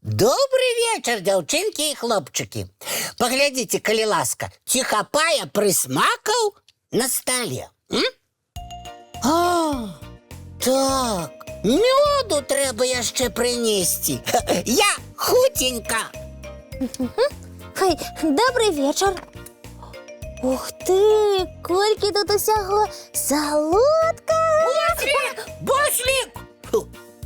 Добрый вечер, девчонки и хлопчики. Поглядите, коли ласка, ці хапае присмакаў на столе. Так, мёду трэба яшчэ прынесці. Я хутенька. Хай, добрый вечер. Ух ты, колькі тут усяго солодка. Бослік!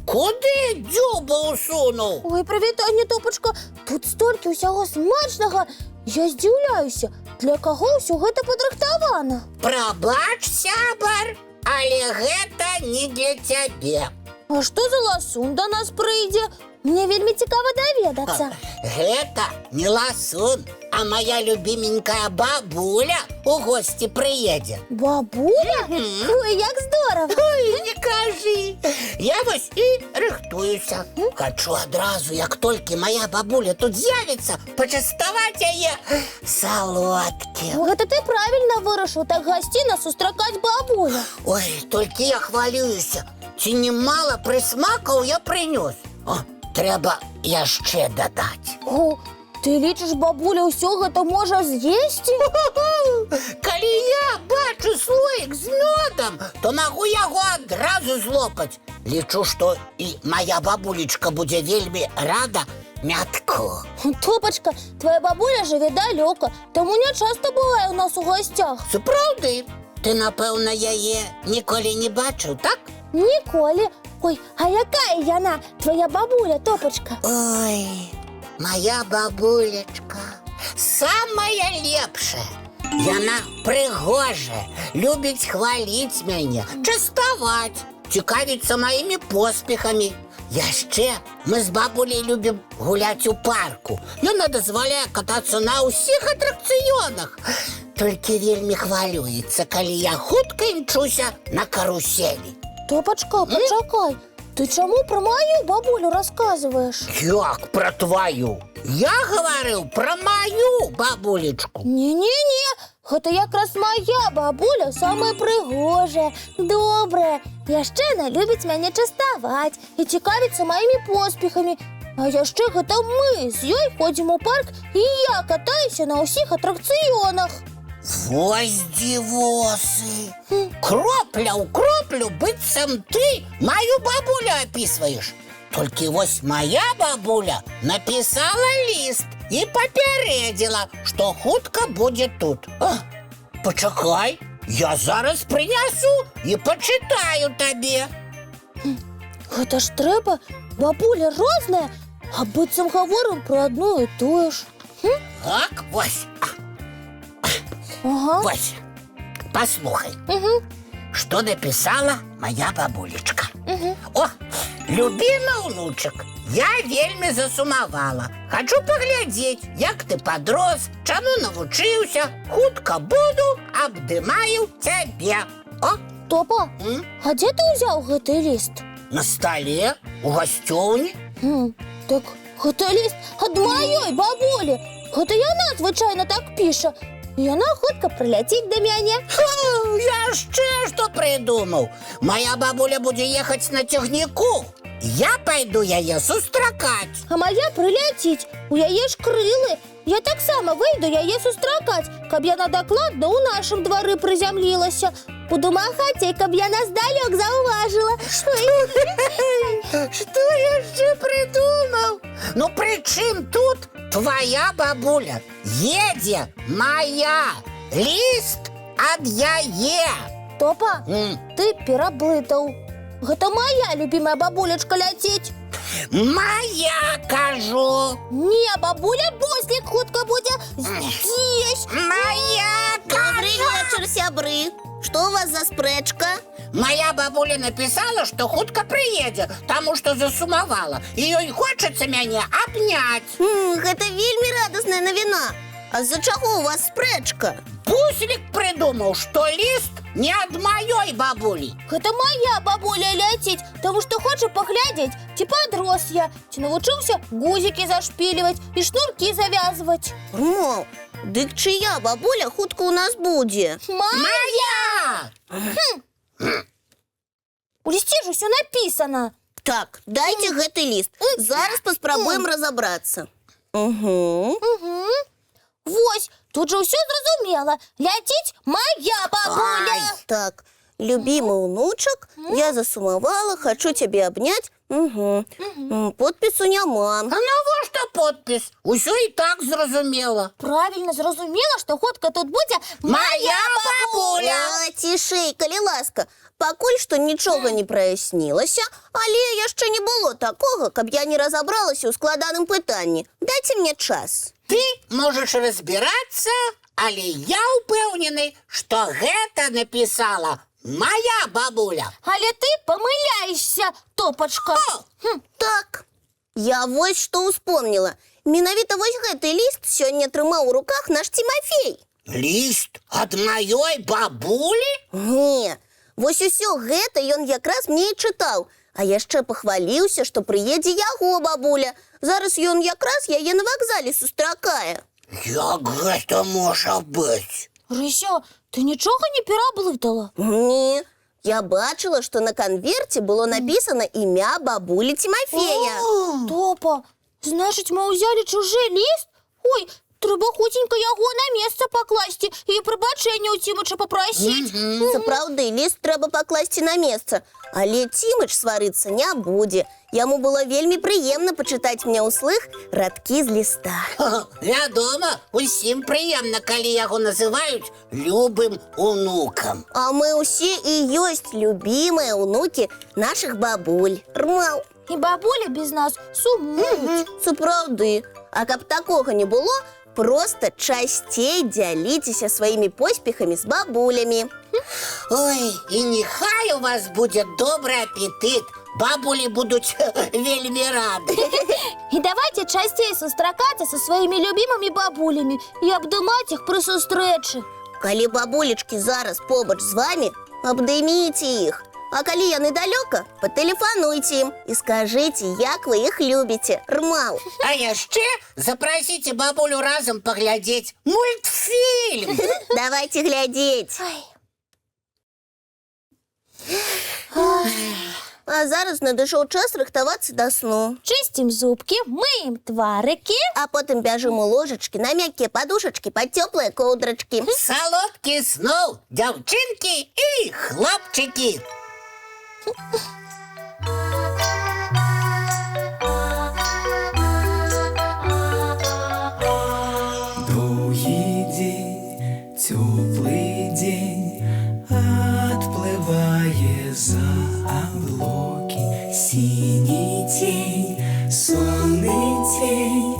Куди дзюба усунув? Ой, прывітанне, Топачка. Тут столькі ўсяго смачнага. Я здзіўляюся, для каго ўсё гэта падрыхтавана? Прабач, сябар, але гэта не для цябе. А што за ласун да нас прыйдзе? Мне вельмі цікава даведацца. Гэта не ласун, а моя любименькая бабуля у гости приедет. Бабуля? Ой, як здорово. Ой, не кажи. Я вось і рыхтуюся. Хочу адразу, як толькі моя бабуля тут з'явіцца, пачаставаць яе салодкім. Гэта ты правильно вырашыў так гасцінна сустракаць бабулю. Ой, толькі я хвалююся. Ці немало прысмакаў я прынёс. Трэба яшчэ дадаць. О, ты лічыш, бабуля ўсё гэта можа з'есці? Калі я бачу слоік з мёдам, то магу яго адразу злопаць. Лічу, што і моя бабулечка будзе вельмі рада мятку. Топачка, твоя бабуля жыве далёка, таму не часта бывае ў нас у гасцях. Сапраўды, ты, напэўна, яе ніколі не бачыў, так? Ніколі. Ой, а якая яна, твоя бабуля, Топачка? Ой, моя бабулечка самая лепшая. Яна прыгожая, любіць хваліць мяне, частаваць, цікавіцца маімі поспехамі. Яшчэ мы з бабулей любім гуляць у парку. Яна дазваляе катацца на ўсіх атракцыёнах. Толькі вельмі хвалюецца, калі я хутка імчуся на каруселі. Топачка, пачакай, ты чаму пра маю бабулю расказваеш? Як пра твою? Я гаварыў пра маю бабулечку. Не-не-не, гэта якраз моя бабуля самая прыгожая, добрая. Яшчэ яна любіць мяне частаваць і цікавіцца маімі поспехамі. А яшчэ гэта мы з ёй ходзім у парк, і я катаюся на ўсіх атракцыёнах. Вось дзівосы. Кропля ў кроплю быццам ты маю бабулю апісваеш. Толькі вось моя бабуля напісала ліст і папярэдзіла, што хутка будзе тут. Пачакай, я зараз прынясу і пачытаю табе. Гэта ж трэба, бабуля розная, а быццам гаворым пра адно і тое ж. Так, вось. Ага. Вось, послухай, что написала моя бабулечка. О, любимый внучек, я вельмі засумавала. Хочу поглядеть, як ты подрос, чаму навучыўся, хутка буду, абдымаю цябе. О, Топа, а дзе ты ўзяў гэты ліст? на столе, у гасцёўні. Так гэта ліст ад маёй бабулі. Гэта яна звычайна так піша. Яна хутка прыляціць да мяне. Яшчэ што прыдумаў. Моя бабуля будзе ехаць на цягніку. Я пайду яе сустракаць. А моя прыляціць, у яе ж крылы. Я таксама выйду яе сустракаць, каб яна дакладна ў нашым двары прызямлілася. Буду махаць ёй, каб яна здалёк заўважыла. Што яшчэ прыдумаў? Ну пры чым тут твоя бабуля? Едзе моя. Ліст ад яе. Топа, ты пераблытаў. Гэта моя любимая бабулечка ляціць. Моя, кажу. Не, бабуля Бослік хутка будзе здесь. Моя, Добрый кажу. вечер, сябры. Что у вас за спрэчка? Моя бабуля написала, что хутка приедет, потому что засумовала. И ей хочется меня обнять. Гэта вельмі радасная навіна. А з-за чаго у вас спрэчка? Пуслик придумал, что лист не от моей бабули. Гэта моя бабуля ляціць, таму што хоча паглядзець, ці падрос я, ці навучыўся гузікі зашпільваць і шнуркі завязваць. Рмал, дык чия бабуля хутка у нас будзе? Моя! У лісце ж усё напісана. Так, дайце гэты ліст. Зараз паспрабуем разабрацца. Угу. Вось, тут жа ўсё зразумела. Ляціць моя бабуля. Так, любимый внучак, я засумавала, хочу тебе обнять. Угу. Подпісу няма. А навошта подпіс? Усё і так зразумела. Правильно зразумела, што хутка тут будзе Моя бабуля! Цішэй, калі ласка. Пакуль што нічога не праяснілася, але яшчэ не было такога, каб я не разабралася ў складаным пытанні. Дайце мне час. Ты можаш разбірацца, але я ўпэўнены, што гэта напісала моя бабуля. Але ты памыляешся, Топачка. Так, я вось што ўспомніла. Менавіта вось гэты ліст сёння трымаў у руках наш Тимофей. Ліст ад маёй бабулі? Не, вось усё гэта ён якраз мне і чытаў. А яшчэ пахваліўся, што прыедзе яго бабуля. Зараз ён якраз яе на вакзале сустракае. Як гэта можа быць? Рысё, ты нічога не пераблытала? Не, я бачыла, што на канверце было напісана імя бабулі Тимофея. Топа, значыць, мы ўзялі чужы ліст? Ой, трэба хуценька яго на месца пакласці і прабачэння ў Цімыча папрасіць. Сапраўды, ліст трэба пакласці на месца. Але Цімыч сварыцца не будзе. Яму было вельмі прыемна пачытаць мне ўслых радкі з ліста. Вядома, усім прыемна, калі яго называюць любым унукам. А мы ўсе і ёсць любімыя ўнукі нашых бабуль. Рмал. І бабуля без нас сумуюць. Сапраўды. А каб такога не было, просто часцей дзяліцеся сваімі поспехамі з бабулямі. Ой, і няхай у вас будзе добры апетыт. Бабулі будуць вельмі рады. І давайте часцей сустракацца са сваімі любімымі бабулямі і абдымаць іх пры сустрэчы. Калі бабулечкі зараз побач з вамі, абдыміце іх. А калі яны далёка, патэлефануйце ім і скажыце, як вы іх любіце. Рмал. А яшчэ запрасіце бабулю разам паглядзець мультфільм. Давайте глядзець. А зараз надышоў час рыхтавацца да сну. Чысцім зубкі, мыем тварыкі. А потым бяжым у ложачкі на мяккія падушачкі пад цёплыя коўдрачкі. Салодкі сноў, дзяўчынкі і хлопчыкі. Доўгі дзень, цёплы дзень, адплывае за аблокі. Сіні цень, сонны цень,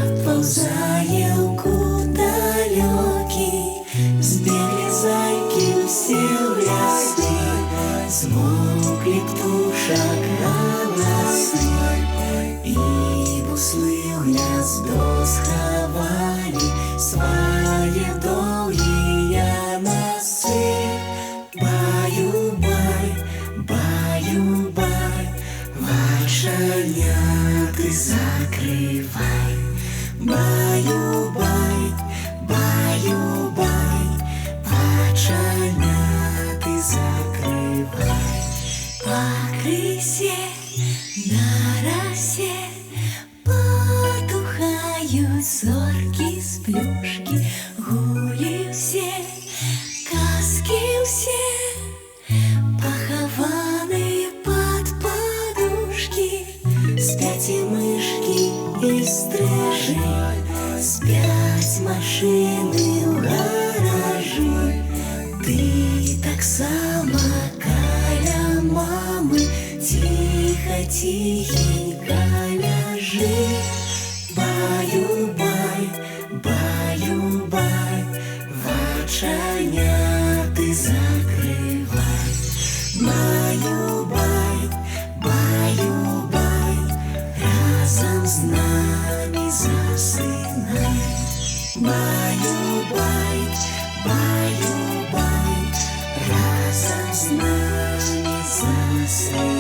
адпаўзае ў кут далёкі. Збеглі зайкі ўсе ў ляскі, змоўклі птушак галасы, і буслы ў гняздо схавалі свае доўгія носы. Баю-бай, баю-бай, вачаняты закрывай. Баю-бай, баю-бай, вачаняты закрывай. Пакрысе, на расе потухаюць зоркі з плюшкі. Гулі ўсе, казкі ўсе, пахаваныя пад падушкі. Спяць і мышкі, і стрыжы, спяць машыны ў гаражы. Ты таксама каля мамы ціха-ціхенька ляжы. Баю-бай, баю-бай, вачаняты закрывай. Баю-бай, баю-бай, разам з намі засынай. Баю-бай, сны.